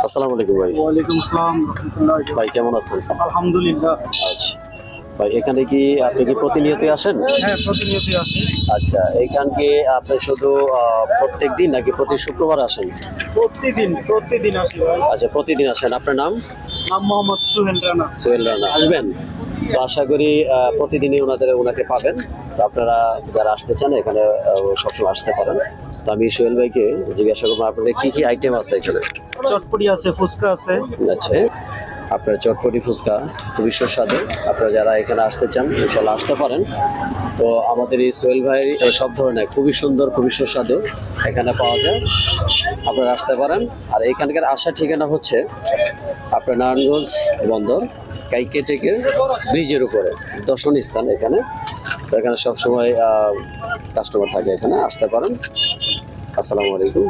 আসসালামু আলাইকুম ভাই। ওয়ালাইকুম আসসালাম রাহমাতুল্লাহি। ভাই কেমন আছেন? আলহামদুলিল্লাহ। আচ্ছা ভাই, এখানে কি আপনি কি প্রতিনিয়তই আসেন? হ্যাঁ, প্রতিনিয়তই আসি। আচ্ছা, এইখান কি আপনি শুধু প্রত্যেক দিন নাকি প্রতি শুক্রবার আসেন? প্রতিদিন আসি ভাই। আচ্ছা, প্রতিদিন আসেন। আপনার নাম? নাম মোহাম্মদ সোহেল রানা। সোহেল রানা। আসবেন তো আশা করি প্রতিদিনই ওনাকে পাবেন। তো আপনারা যারা আসতে চান এখানে সবসময় আসতে পারেন। তো আমি সোহেল ভাইকে জিজ্ঞাসা করবো আপনাদের কি কি আইটেম আছে এখানে। চটপটি আছে, ফুচকা আছে। আচ্ছা, আপনার চটপটি ফুচকা খুবই সুস্বাদু। আপনারা যারা এখানে আসতে চান ইনশাল্লাহ আসতে পারেন। তো আমাদের এই সোহেল ভাই সব ধরনের খুবই সুন্দর, খুবই সুস্বাদু এখানে পাওয়া যায়। আপনারা আসতে পারেন। আর এখানকার আসার ঠিকানা হচ্ছে আপনার নারায়ণগঞ্জ বন্দর কাইকেটেকের ব্রিজের উপরে দর্শনীয় স্থান এখানে। তো এখানে সবসময় কাস্টমার থাকে, এখানে আসতে পারেন। আসসালামু আলাইকুম।